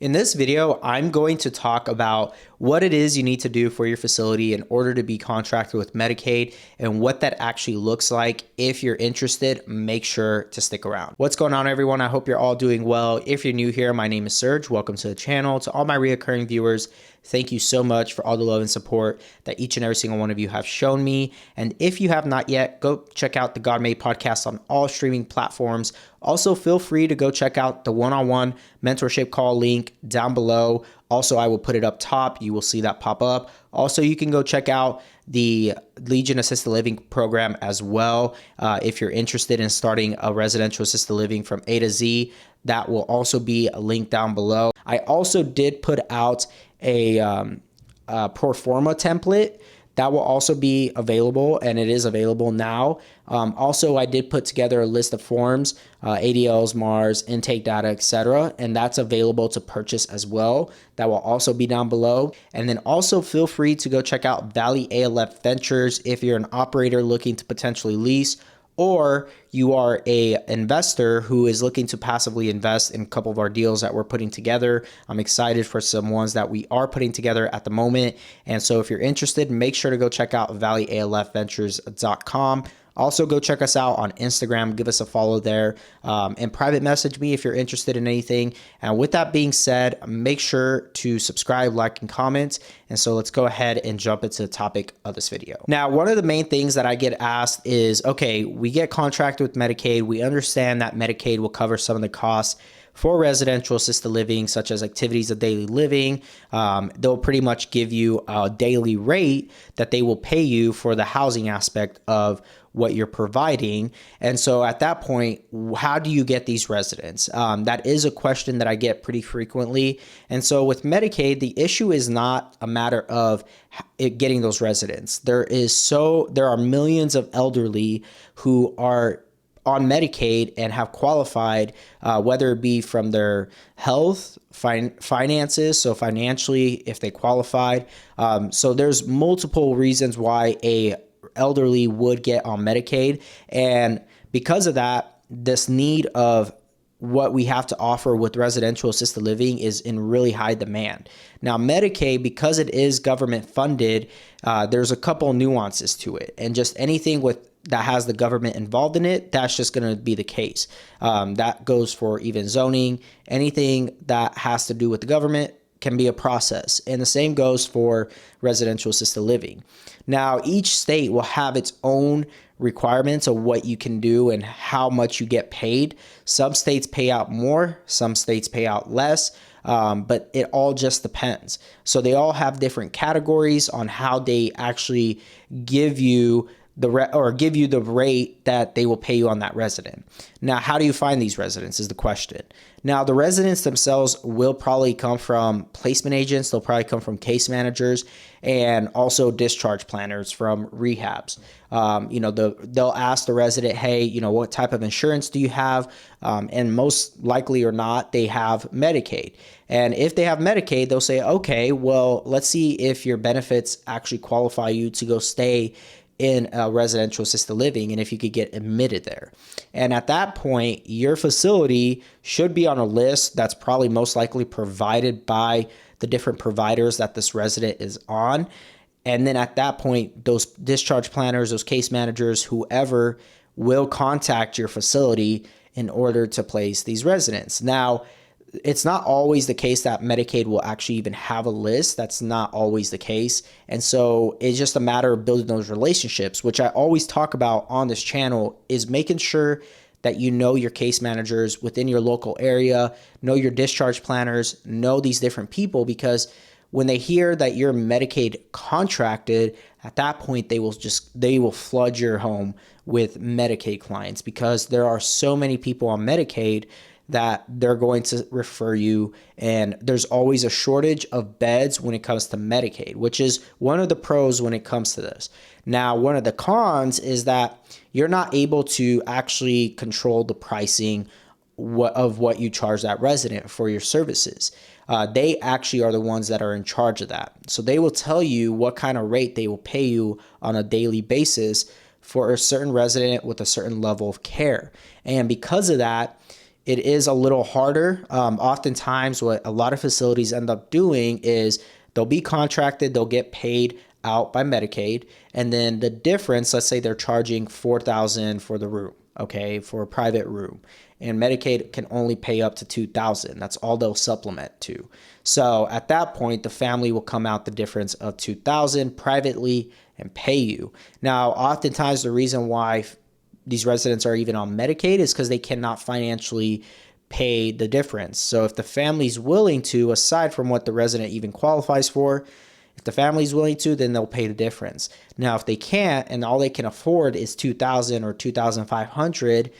In this video, I'm going to talk about what it is you need to do for your facility in order to be contracted with Medicaid and what that actually looks like. If you're interested, make sure to stick around. What's going on, everyone? I hope you're all doing well. If you're new here, my name is Serg. Welcome to the channel. To all my reoccurring viewers, thank you so much for all the love and support that each and every single one of you have shown me. And if you have not yet, go check out the God Made podcast on all streaming platforms. Also, feel free to go check out the one-on-one mentorship call link down below. Also, I will put it up top. You will see that pop up. Also, you can go check out the Legion Assisted Living program as well. If you're interested in starting a residential assisted living from A to Z, that will also be a link down below. I also did put out a pro forma template that will also be available, and it is available now. Also, I did put together a list of forms, ADLs, MARs, intake data, etc., and that's available to purchase as well. That will also be down below. And then also feel free to go check out Valley ALF Ventures if you're an operator looking to potentially lease, or you are a investor who is looking to passively invest in a couple of our deals that we're putting together. I'm excited for some ones that we are putting together at the moment. And so if you're interested, make sure to go check out valleyalfventures.com. Also, go check us out on Instagram. Give us a follow there and private message me if you're interested in anything. And with that being said, make sure to subscribe, like, and comment. And so let's go ahead and jump into the topic of this video. Now, one of the main things that I get asked is, okay, we get contracted with Medicaid. We understand that Medicaid will cover some of the costs for residential assisted living, such as activities of daily living. They'll pretty much give you a daily rate that they will pay you for the housing aspect of what you're providing. And so at that point, how do you get these residents? That is a question that I get pretty frequently. And so with Medicaid, the issue is not a matter of getting those residents. There are millions of elderly who are on Medicaid and have qualified, whether it be from their health, finances, so financially, if they qualified. So there's multiple reasons why a elderly would get on Medicaid. And because of that, this need of what we have to offer with residential assisted living is in really high demand. Now, Medicaid, because it is government funded, there's a couple nuances to it. And just anything that has the government involved in it, that's just going to be the case. That goes for even zoning. Anything that has to do with the government can be a process. And the same goes for residential assisted living. Now, each state will have its own requirements of what you can do and how much you get paid. Some states pay out more, some states pay out less, but it all just depends. So they all have different categories on how they actually give you the rate that they will pay you on that resident. Now, how do you find these residents is the question. Now, the residents themselves will probably come from placement agents. They'll probably come from case managers and also discharge planners from rehabs. They'll ask the resident, hey, what type of insurance do you have? And most likely or not, they have Medicaid. And if they have Medicaid, they'll say, okay, well, let's see if your benefits actually qualify you to go stay in a residential assisted living and if you could get admitted there. And at that point, your facility should be on a list that's probably most likely provided by the different providers that this resident is on. And then at that point, those discharge planners, those case managers, whoever will contact your facility in order to place these residents. Now, it's not always the case that Medicaid will actually even have a list. That's not always the case. And so it's just a matter of building those relationships, which I always talk about on this channel, is making sure that you know your case managers within your local area, know your discharge planners, know these different people, because when they hear that you're Medicaid contracted, at that point, they will flood your home with Medicaid clients, because there are so many people on Medicaid that they're going to refer you. And there's always a shortage of beds when it comes to Medicaid, which is one of the pros when it comes to this. Now, one of the cons is that you're not able to actually control the pricing of what you charge that resident for your services. They actually are the ones that are in charge of that. So they will tell you what kind of rate they will pay you on a daily basis for a certain resident with a certain level of care. And because of that, it is a little harder. Oftentimes, what a lot of facilities end up doing is they'll be contracted, they'll get paid out by Medicaid, and then the difference, let's say they're charging $4,000 for the room, okay, for a private room, and Medicaid can only pay up to $2,000. That's all they'll supplement to. So at that point, the family will come out the difference of $2,000 privately and pay you. Now, oftentimes the reason why these residents are even on Medicaid is because they cannot financially pay the difference. So if the family's willing to, aside from what the resident even qualifies for, if the family's willing to, then they'll pay the difference. Now, if they can't and all they can afford is $2,000 or $2,500,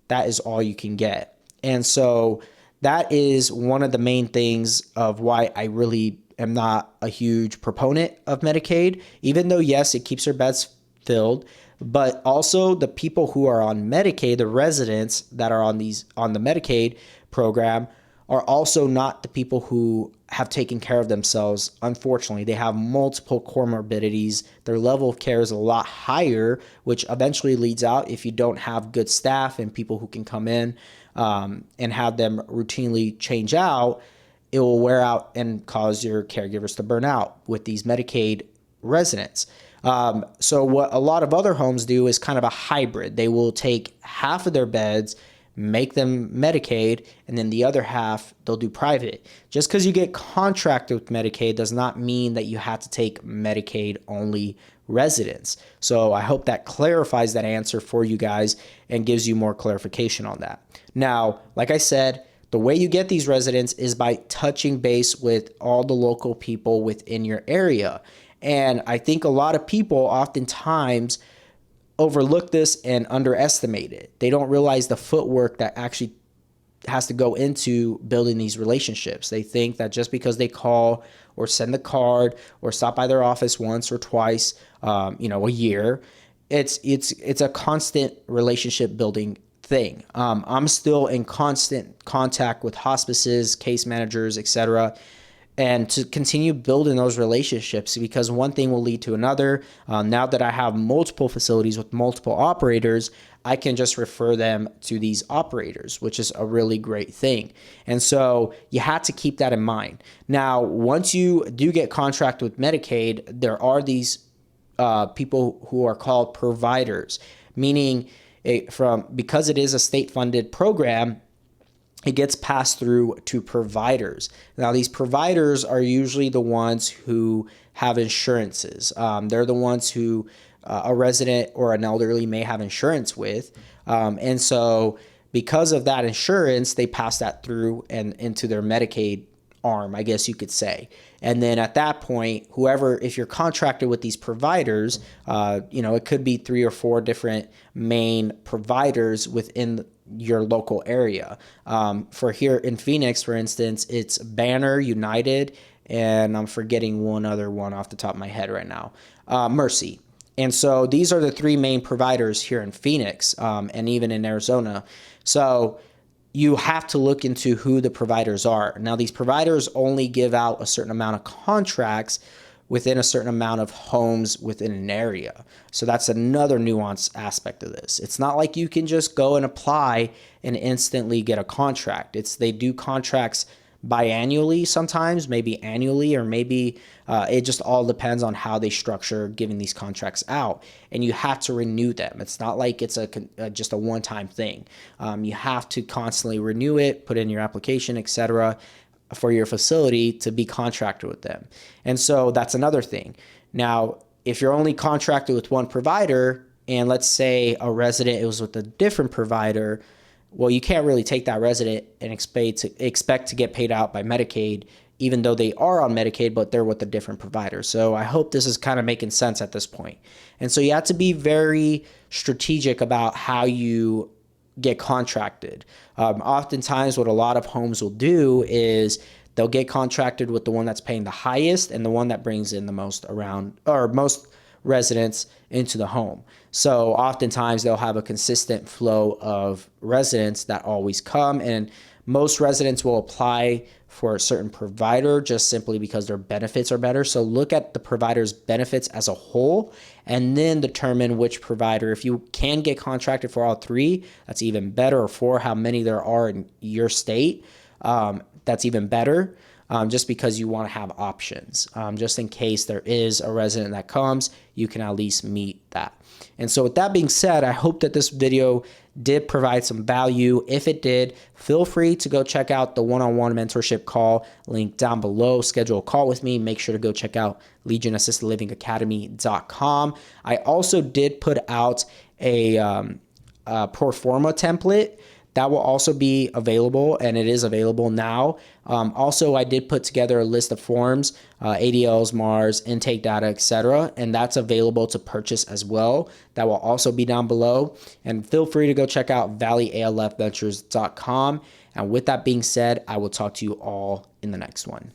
that is all you can get. And so that is one of the main things of why I really am not a huge proponent of Medicaid, even though, yes, it keeps their beds filled. But also the people who are on Medicaid, the residents that are on the Medicaid program, are also not the people who have taken care of themselves. Unfortunately, they have multiple comorbidities. Their level of care is a lot higher, which eventually leads out, if you don't have good staff and people who can come in and have them routinely change out, it will wear out and cause your caregivers to burn out with these Medicaid residents. So what a lot of other homes do is kind of a hybrid. They will take half of their beds, make them Medicaid, and then the other half they'll do private. Just because you get contracted with Medicaid does not mean that you have to take Medicaid only residents. So I hope that clarifies that answer for you guys and gives you more clarification on that. Now, like I said, the way you get these residents is by touching base with all the local people within your area. And I think a lot of people oftentimes overlook this and underestimate it. They don't realize the footwork that actually has to go into building these relationships. They think that just because they call or send a card or stop by their office once or twice, a year, it's a constant relationship building thing. I'm still in constant contact with hospices, case managers, etc., and to continue building those relationships, because one thing will lead to another. Now that I have multiple facilities with multiple operators, I can just refer them to these operators, which is a really great thing. And so you have to keep that in mind. Now, once you do get contracted with Medicaid, there are these people who are called providers, meaning because it is a state-funded program, it gets passed through to providers. Now, these providers are usually the ones who have insurances. They're the ones who a resident or an elderly may have insurance with. And so because of that insurance, they pass that through and into their Medicaid arm, I guess you could say. And then at that point, if you're contracted with these providers, it could be 3 or 4 different main providers within your local area. For here in Phoenix, for instance, it's Banner, United, and I'm forgetting one other one off the top of my head right now, Mercy. And so these are the 3 main providers here in Phoenix, and even in Arizona. So you have to look into who the providers are. Now, these providers only give out a certain amount of contracts within a certain amount of homes within an area. So that's another nuanced aspect of this. It's not like you can just go and apply and instantly get a contract. They do contracts biannually sometimes, maybe annually, or maybe it just all depends on how they structure giving these contracts out. And you have to renew them. It's not like it's just a one-time thing. You have to constantly renew it, put in your application, etc., for your facility to be contracted with them. And so that's another thing. Now, if you're only contracted with one provider, and let's say a resident was with a different provider, well, you can't really take that resident and expect to get paid out by Medicaid, even though they are on Medicaid, but they're with a different provider. So I hope this is kind of making sense at this point. And so you have to be very strategic about how you get contracted. Oftentimes what a lot of homes will do is they'll get contracted with the one that's paying the highest and the one that brings in the most residents into the home. So oftentimes they'll have a consistent flow of residents that always come, and most residents will apply for a certain provider just simply because their benefits are better. So look at the provider's benefits as a whole and then determine which provider. If you can get contracted for all three, that's even better, or for how many there are in your state, that's even better. Just because you want to have options, just in case there is a resident that comes, you can at least meet that. And so with that being said, I hope that this video did provide some value. If it did, feel free to go check out the one-on-one mentorship call link down below. Schedule a call with me. Make sure to go check out legionassistedlivingacademy.com. I also did put out a pro forma template that will also be available, and it is available now. Also, I did put together a list of forms, ADLs, MARs, intake data, etc., and that's available to purchase as well. That will also be down below. And feel free to go check out valleyalfventures.com. And with that being said, I will talk to you all in the next one.